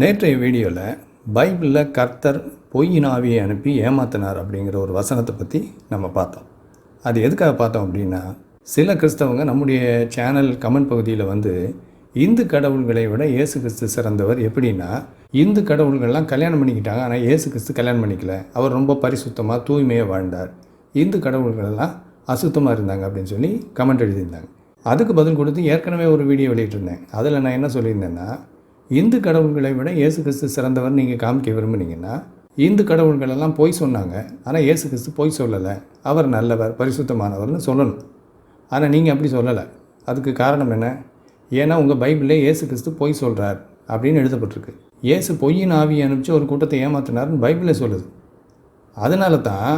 நேற்றைய வீடியோவில் பைபிளில் கர்த்தர் பொய்யின் ஆவியை அனுப்பி ஏமாத்தினார் அப்படிங்கிற ஒரு வசனத்தை பற்றி நம்ம பார்த்தோம். அது எதுக்காக பார்த்தோம் அப்படின்னா, சில கிறிஸ்தவங்க நம்முடைய சேனல் கமெண்ட் பகுதியில் வந்து இந்து கடவுள்களை விட இயேசு கிறிஸ்து சிறந்தவர், எப்படின்னா இந்து கடவுள்கள்லாம் கல்யாணம் பண்ணிக்கிட்டாங்க, ஆனால் இயேசு கிறிஸ்து கல்யாணம் பண்ணிக்கல, அவர் ரொம்ப பரிசுத்தமாக தூய்மையாக வாழ்ந்தார், இந்து கடவுள்களெல்லாம் அசுத்தமாக இருந்தாங்க அப்படின்னு சொல்லி கமெண்ட் எழுதியிருந்தாங்க. அதுக்கு பதில் கொடுத்து ஏற்கனவே ஒரு வீடியோ வெளியிட்டிருந்தேன். அதில் நான் என்ன சொல்லியிருந்தேன்னா, இந்து கடவுள்களை விட இயேசு கிறிஸ்து சிறந்தவர் நீங்கள் காமிக்க விரும்புனீங்கன்னா, இந்து கடவுள்களெல்லாம் பொய் சொன்னாங்க, ஆனால் இயேசு கிறிஸ்து பொய் சொல்லலை, அவர் நல்லவர் பரிசுத்தமானவர்னு சொல்லணும். ஆனால் நீங்கள் அப்படி சொல்லலை. அதுக்கு காரணம் என்ன? ஏன்னா உங்கள் பைபிளில் இயேசு கிறிஸ்து பொய் சொல்கிறார் அப்படின்னு எழுதப்பட்டிருக்கு. இயேசு பொய்யின் ஆவியை அனுப்பிச்சு ஒரு கூட்டத்தை ஏமாத்தினார்னு பைபிளில் சொல்லுது. அதனால தான்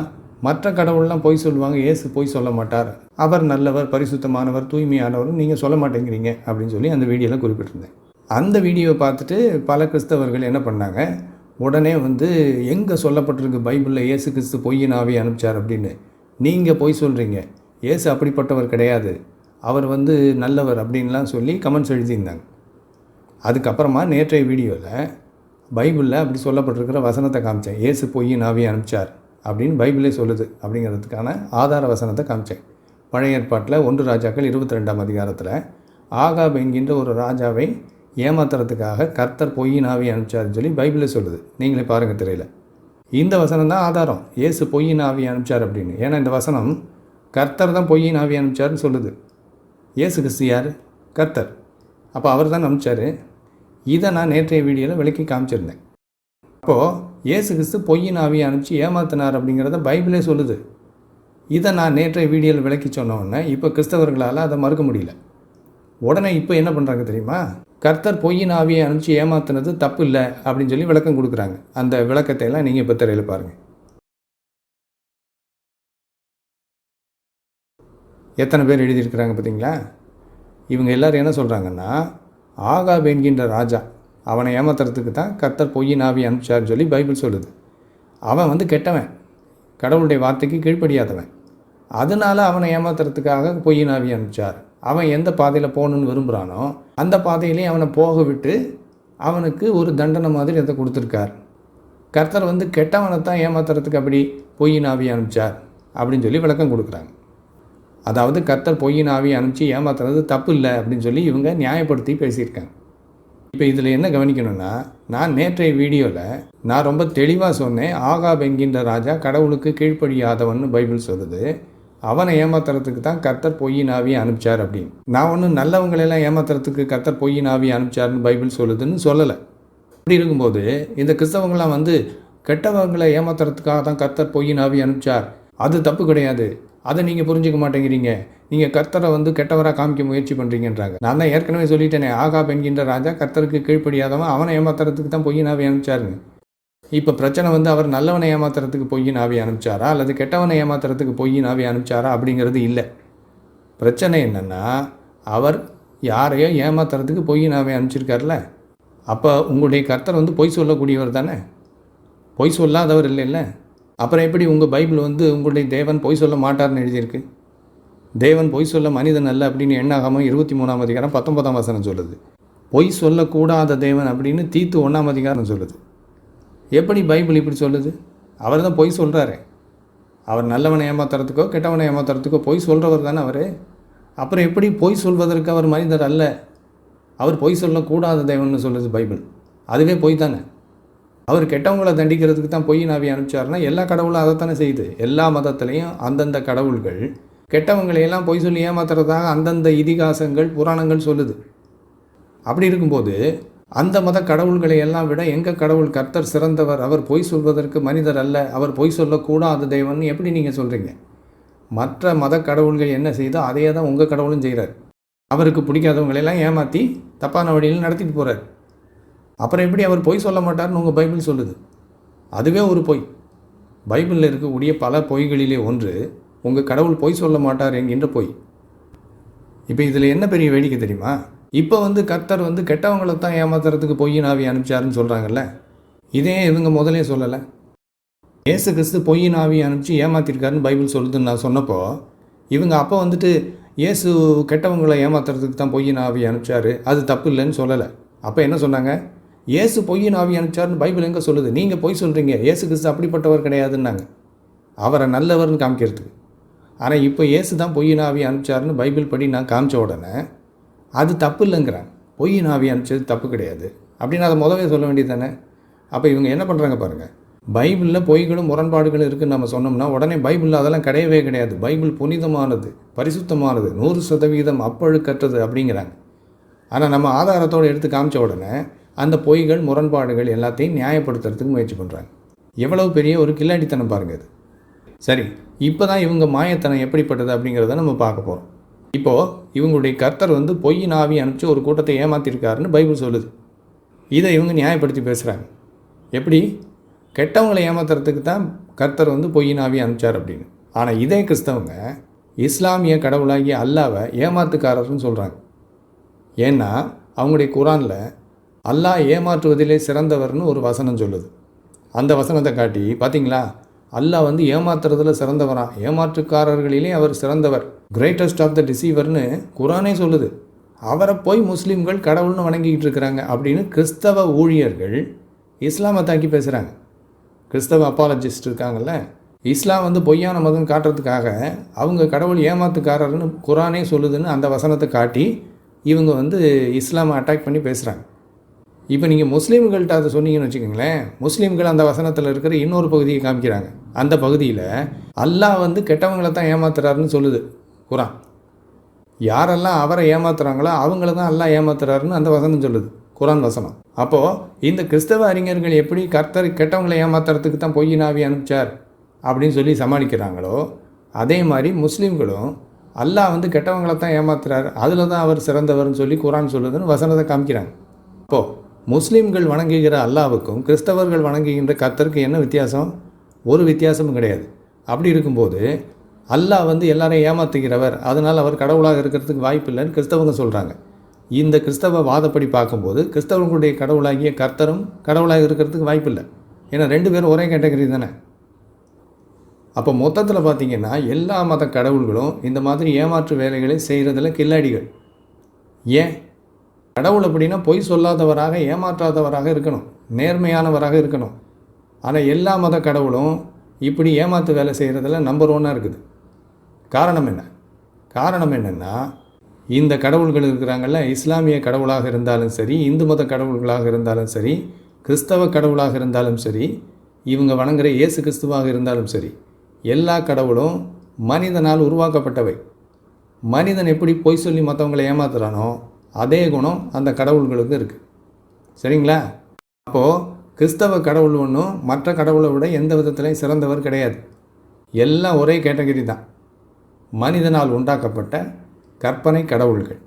மற்ற கடவுள்லாம் பொய் சொல்லுவாங்க, இயேசு பொய் சொல்ல மாட்டார், அவர் நல்லவர் பரிசுத்தமானவர் தூய்மையானவர்னு நீங்கள் சொல்ல மாட்டேங்கிறீங்க அப்படின்னு சொல்லி அந்த வீடியோவில் குறிப்பிட்டிருந்தேன். அந்த வீடியோவை பார்த்துட்டு பல கிறிஸ்தவர்கள் என்ன பண்ணாங்க, உடனே வந்து எங்கே சொல்லப்பட்டிருக்கு பைபிளில் இயேசு கிறிஸ்து பொய்யின் ஆவியை அனுப்பிச்சார் அப்படின்னு, நீங்கள் பொய் சொல்கிறீங்க, இயேசு அப்படிப்பட்டவர் கிடையாது, அவர் வந்து நல்லவர் அப்படின்லாம் சொல்லி கமெண்ட்ஸ் எழுதியிருந்தாங்க. அதுக்கப்புறமா நேற்றைய வீடியோவில் பைபிளில் அப்படி சொல்லப்பட்டிருக்கிற வசனத்தை காமிச்சேன். இயேசு பொய்யின் ஆவியை அனுப்பிச்சார் அப்படின்னு பைபிளே சொல்லுது அப்படிங்கிறதுக்கான ஆதார வசனத்தை காமிச்சேன். பழைய ஏற்பாட்டில் 1 ராஜாக்கள் 22ஆம் அதிகாரத்தில் ஆகாப் என்கின்ற ஒரு ராஜாவை ஏமாத்துறதுக்காக கர்த்தர் பொய்யின் ஆவியை அனுப்பிச்சாருன்னு சொல்லி பைபிளில் சொல்லுது. நீங்களே பாருங்கள் திரையில். இந்த வசனம் தான் ஆதாரம், இயேசு பொய்யின் ஆவியை அனுப்பிச்சார் அப்படின்னு. ஏன்னா இந்த வசனம் கர்த்தர் தான் பொய்யின் ஆவியை அனுப்பிச்சாருன்னு சொல்லுது. இயேசு கிறிஸ்து யார்? கர்த்தர். அப்போ அவர் தான் அனுப்பிச்சார். இதை நான் நேற்றைய வீடியோவில் விளக்கி காமிச்சிருந்தேன். அப்போது இயேசு கிறிஸ்து பொய்யின் ஆவியை அனுப்பிச்சு ஏமாத்தினார் அப்படிங்கிறத பைபிளே சொல்லுது. இதை நான் நேற்றைய வீடியோவில் விளக்கி சொன்னோன்னே இப்போ கிறிஸ்தவர்களால் அதை மறுக்க முடியல. உடனே இப்போ என்ன பண்ணுறாங்க தெரியுமா? கர்த்தர் பொய்யின் ஆவியை அனுப்பிச்சு ஏமாத்தினது தப்பு இல்லை அப்படின்னு சொல்லி விளக்கம் கொடுக்குறாங்க. அந்த விளக்கத்தை எல்லாம் நீங்கள் இப்போ திரையில் பாருங்கள். எத்தனை பேர் எழுதியிருக்கிறாங்க பார்த்தீங்களா? இவங்க எல்லோரும் என்ன சொல்கிறாங்கன்னா, ஆகாப் என்கின்ற ராஜா அவனை ஏமாத்துறதுக்கு தான் கர்த்தர் பொய்யின் ஆவியை அனுப்பிச்சார்னு சொல்லி பைபிள் சொல்லுது. அவன் வந்து கெட்டவன், கடவுளுடைய வார்த்தைக்கு கீழ்ப்படியாதவன், அதனால் அவனை ஏமாத்துறதுக்காக பொய்யின் ஆவியை அனுப்பிச்சார். அவன் எந்த பாதையில் போகணுன்னு விரும்புகிறானோ அந்த பாதையிலையும் அவனை போக விட்டு அவனுக்கு ஒரு தண்டனை மாதிரி அதை கொடுத்துருக்கார். கர்த்தர் வந்து கெட்டவனை தான் ஏமாத்துறதுக்கு அப்படி பொய்யின் ஆவியை அனுப்பிச்சார் அப்படின்னு சொல்லி விளக்கம் கொடுக்குறாங்க. அதாவது கர்த்தர் பொய்யின் ஆவியை அனுப்பிச்சு ஏமாத்துறது தப்பு இல்லை அப்படின்னு சொல்லி இவங்க நியாயப்படுத்தி பேசியிருக்காங்க. இப்போ இதில் என்ன கவனிக்கணும்னா, நான் நேற்றைய வீடியோவில் நான் ரொம்ப தெளிவாக சொன்னேன், ஆகாப் என்கின்ற ராஜா கடவுளுக்கு கீழ்ப்படியாதவன்னு பைபிள் சொல்லுது, அவனை ஏமாத்துறதுக்கு தான் கர்த்தர் பொய்யின் ஆவியை அனுப்பிச்சார் அப்படின்னு. நான் ஒன்றும் நல்லவங்களெல்லாம் ஏமாத்துறதுக்கு கர்த்தர் பொய்யின் ஆவியை அனுப்பிச்சார்னு பைபிள் சொல்லுதுன்னு சொல்லலை. அப்படி இருக்கும்போது இந்த கிறிஸ்தவங்களாம் வந்து கெட்டவங்களை ஏமாத்துறதுக்காக தான் கர்த்தர் பொய்யின் ஆவியை அனுப்பிச்சார், அது தப்பு கிடையாது, அதை நீங்கள் புரிஞ்சிக்க மாட்டேங்கிறீங்க, நீங்கள் கர்த்தரை வந்து கெட்டவராக காமிக்க முயற்சி பண்ணுறீங்கன்றாங்க. நான் தான் ஏற்கனவே சொல்லிட்டேனே, ஆகாப் என்கின்ற ராஜா கர்த்தருக்கு கீழ்ப்படியாதவன், அவனை ஏமாத்துறதுக்கு தான் பொய்யின் ஆவியை அனுப்பிச்சாருன்னு. இப்போ பிரச்சனை வந்து அவர் நல்லவனை ஏமாத்துறதுக்கு பொய்யின் ஆவியை அனுப்பிச்சாரா அல்லது கெட்டவனை ஏமாத்துறதுக்கு பொய்யின் ஆவியை அனுப்பிச்சாரா அப்படிங்கிறது இல்லை. பிரச்சனை என்னென்னா, அவர் யாரையோ ஏமாத்துறதுக்கு பொய்யின் ஆவியை அனுப்பிச்சிருக்கார்ல. அப்போ உங்களுடைய கர்த்தர் வந்து பொய் சொல்லக்கூடியவர் தானே, பொய் சொல்லாதவர் இல்லைல்ல. அப்புறம் எப்படி உங்கள் பைபிள் வந்து உங்களுடைய தேவன் பொய் சொல்ல மாட்டார்னு எழுதியிருக்கு? தேவன் பொய் சொல்ல மனிதன் அல்ல அப்படின்னு எண்ணாகமம் 23ஆம் அதிகாரம் 19ஆம் வசனம் சொல்லுது. பொய் சொல்லக்கூடாத தேவன் அப்படின்னு தீத்து 1ஆம் அதிகாரம் சொல்லுது. எப்படி பைபிள் இப்படி சொல்லுது? அவர் தான் பொய் சொல்கிறாரு. அவர் நல்லவனை ஏமாத்துறதுக்கோ கெட்டவனை ஏமாத்துறதுக்கோ பொய் சொல்கிறவர் தானே அவர். அப்புறம் எப்படி பொய் சொல்வதற்கு அவர் மனிதர் அல்ல, அவர் பொய் சொல்லக்கூடாத தேவன்னு சொல்லுது பைபிள். அதுவே பொய் தானே. அவர் கெட்டவங்களை தண்டிக்கிறதுக்கு தான் பொய்யின் ஆவியை அனுப்பிச்சாருன்னா எல்லா கடவுளும் அதைத்தானே செய்யுது. எல்லா மதத்துலேயும் அந்தந்த கடவுள்கள் கெட்டவங்களையெல்லாம் பொய் சொல்லி ஏமாத்துறதாக அந்தந்த இதிகாசங்கள் புராணங்கள் சொல்லுது. அப்படி இருக்கும்போது அந்த மத கடவுள்களை எல்லாம் விட எங்கள் கடவுள் கர்த்தர் சிறந்தவர், அவர் பொய் சொல்வதற்கு மனிதர் அல்ல, அவர் பொய் சொல்லக்கூடாத தேவன் எப்படி நீங்கள் சொல்கிறீங்க? மற்ற மத கடவுள்கள் என்ன செய்தோ அதையே தான் உங்கள் கடவுளும் செய்கிறார். அவருக்கு பிடிக்காதவங்களெல்லாம் ஏமாற்றி தப்பான வழியில் நடத்திட்டு போகிறார். அப்புறம் எப்படி அவர் பொய் சொல்ல மாட்டார்னு உங்கள் பைபிள் சொல்லுது? அதுவே ஒரு பொய். பைபிளில் இருக்கக்கூடிய பல பொய்களிலே ஒன்று உங்கள் கடவுள் பொய் சொல்ல மாட்டார் என்கின்ற பொய். இப்போ இதில் என்ன பெரிய வேடிக்கை தெரியுமா? இப்போ வந்து கர்த்தர் வந்து கெட்டவங்களை தான் ஏமாத்துறதுக்கு பொய்யின் ஆவியை அனுப்பிச்சாருன்னு சொல்கிறாங்கல்ல. இதே இவங்க முதலே சொல்லலை. இயேசு கிறிஸ்து பொய்யின் ஆவியை அனுப்பிச்சு ஏமாத்திருக்காருன்னு பைபிள் சொல்லுதுன்னு நான் சொன்னப்போ இவங்க அப்போ வந்துட்டு இயேசு கெட்டவங்களை ஏமாத்துறதுக்கு தான் பொய்யின் ஆவியை அனுப்பிச்சாரு, அது தப்பு இல்லைன்னு சொல்லலை. அப்போ என்ன சொன்னாங்க? இயேசு பொய்யின் ஆவி அனுப்பிச்சார்னு பைபிள் எங்கே சொல்லுது? நீங்கள் பொய் சொல்கிறீங்க, இயேசு கிறிஸ்து அப்படிப்பட்டவர் கிடையாதுன்னாங்க, அவரை நல்லவர்னு காமிக்கிறதுக்கு. ஆனால் இப்போ இயேசு தான் பொய்யின் ஆவி அனுப்பிச்சார்னு பைபிள் படி நான் காமிச்ச உடனே அது தப்பு இல்லைங்கிறாங்க. பொய்யின் ஆவி அனுப்பிச்சது தப்பு கிடையாது அப்படின்னு அதை முதவே சொல்ல வேண்டியது தானே. அப்போ இவங்க என்ன பண்ணுறாங்க பாருங்கள், பைபிளில் பொய்களும் முரண்பாடுகளும் இருக்குதுன்னு நம்ம சொன்னோம்னா உடனே பைபிளில் அதெல்லாம் கிடையவே கிடையாது, பைபிள் புனிதமானது, பரிசுத்தமானது, 100% அப்பழுக்கற்றது அப்படிங்கிறாங்க. ஆனால் நம்ம ஆதாரத்தோடு எடுத்து காமிச்ச உடனே அந்த பொய்கள் முரண்பாடுகள் எல்லாத்தையும் நியாயப்படுத்துறதுக்கு முயற்சி பண்ணுறாங்க. எவ்வளவு பெரிய ஒரு கில்லாடித்தனம் பாருங்கள் இது. சரி, இப்போ தான் இவங்க மாயத்தனம் எப்படிப்பட்டது அப்படிங்கிறத நம்ம பார்க்க போகிறோம். இப்போது இவங்களுடைய கர்த்தர் பொய்யின் ஆவி அனுப்பிச்சு ஒரு கூட்டத்தை ஏமாற்றிருக்காருன்னு பைபிள் சொல்லுது. இதை இவங்க நியாயப்படுத்தி பேசுகிறாங்க. எப்படி? கெட்டவங்களை ஏமாத்துறதுக்கு தான் கர்த்தர் பொய்யின் ஆவி அனுப்பிச்சார் அப்படின்னு. ஆனால் இதே கிறிஸ்தவங்க இஸ்லாமிய கடவுளாகிய அல்லாவை ஏமாத்துக்காரர்னு சொல்கிறாங்க. ஏன்னா அவங்களுடைய குரானில் அல்லாஹ் ஏமாற்றுவதிலே சிறந்தவர்னு ஒரு வசனம் சொல்லுது. அந்த வசனத்தை காட்டி பார்த்தீங்களா, அல்லாஹ் ஏமாத்துறதுல சிறந்தவரான், ஏமாற்றுக்காரர்களிலே அவர் சிறந்தவர், கிரேட்டஸ்ட் ஆஃப் த டிசீவர்னு குரானே சொல்லுது. அவரை போய் முஸ்லீம்கள் கடவுள்னு வணங்கிக்கிட்டு இருக்கிறாங்க அப்படின்னு கிறிஸ்தவ ஊழியர்கள் இஸ்லாமை தாக்கி பேசுகிறாங்க. கிறிஸ்தவ அப்பாலஜிஸ்ட் இருக்காங்கல்ல, இஸ்லாம் பொய்யான மதம் காட்டுறதுக்காக அவங்க கடவுள் ஏமாத்துக்காரர்னு குரானே சொல்லுதுன்னு அந்த வசனத்தை காட்டி இவங்க இஸ்லாமை அட்டாக் பண்ணி பேசுகிறாங்க. இப்போ நீங்கள் முஸ்லீம்கள்கிட்ட அதை சொன்னீங்கன்னு வச்சுக்கோங்களேன், முஸ்லீம்கள் அந்த வசனத்தில் இருக்கிற இன்னொரு பகுதியை காமிக்கிறாங்க. அந்த பகுதியில் அல்லாஹ் கெட்டவங்களை தான் ஏமாத்துறாருன்னு சொல்லுது குரான். யாரெல்லாம் அவரை ஏமாத்துறாங்களோ அவங்கள தான் அல்லாஹ் ஏமாத்துறாருன்னு அந்த வசனம் சொல்லுது, குரான் வசனம். அப்போது இந்த கிறிஸ்தவ அறிஞர்கள் எப்படி கர்த்தர் கெட்டவங்களை ஏமாத்துறதுக்கு தான் பொய்யின் ஆவி அனுப்பிச்சார் அப்படின்னு சொல்லி சமாளிக்கிறாங்களோ, அதே மாதிரி முஸ்லீம்களும் அல்லாஹ் கெட்டவங்களை தான் ஏமாத்துறாரு, அதில் தான் அவர் சிறந்தவர்னு சொல்லி குரான் சொல்லுதுன்னு வசனத்தை காமிக்கிறாங்க. அப்போது முஸ்லீம்கள் வணங்குகிற அல்லாவுக்கும் கிறிஸ்தவர்கள் வணங்குகின்ற கர்த்தருக்கு என்ன வித்தியாசம்? ஒரு வித்தியாசமும் கிடையாது. அப்படி இருக்கும்போது அல்லாஹ் எல்லாரையும் ஏமாத்துகிறவர், அதனால் அவர் கடவுளாக இருக்கிறதுக்கு வாய்ப்பு இல்லைன்னு கிறிஸ்தவங்க சொல்கிறாங்க. இந்த கிறிஸ்தவ வாதப்படி பார்க்கும்போது கிறிஸ்தவர்களுடைய கடவுளாகிய கர்த்தரும் கடவுளாக இருக்கிறதுக்கு வாய்ப்பு இல்லை. ஏன்னா 2 பேரும் ஒரே கேட்டகரி தானே. அப்போ மொத்தத்தில் பார்த்திங்கன்னா எல்லா மத கடவுள்களும் இந்த மாதிரி ஏமாற்று வேலைகளை செய்கிறதுல கில்லாடிகள். ஏன்? கடவுள் அப்படின்னா பொய் சொல்லாதவராக, ஏமாற்றாதவராக இருக்கணும், நேர்மையானவராக இருக்கணும். ஆனால் எல்லா மத கடவுளும் இப்படி ஏமாற்று வேலை செய்கிறதுல நம்பர் 1 இருக்குது. காரணம் என்ன? காரணம் என்னென்னா, இந்த கடவுள்கள் இருக்கிறாங்கல்ல, இஸ்லாமிய கடவுளாக இருந்தாலும் சரி, இந்து மத கடவுள்களாக இருந்தாலும் சரி, கிறிஸ்தவ கடவுளாக இருந்தாலும் சரி, இவங்க வணங்குகிற இயேசு கிறிஸ்துவாக இருந்தாலும் சரி, எல்லா கடவுளும் மனிதனால் உருவாக்கப்பட்டவை. மனிதன் எப்படி பொய் சொல்லி மற்றவங்களை ஏமாத்துறானோ அதே குணம் அந்த கடவுள்களுக்கு இருக்குது. சரிங்களா? அப்போது கிறிஸ்தவ கடவுள் ஒன்றும் மற்ற கடவுளை விட எந்த விதத்திலையும் சிறந்தவர் கிடையாது. எல்லாம் ஒரே கேட்டகரி தான், மனிதனால் உண்டாக்கப்பட்ட கற்பனை கடவுள்கள்.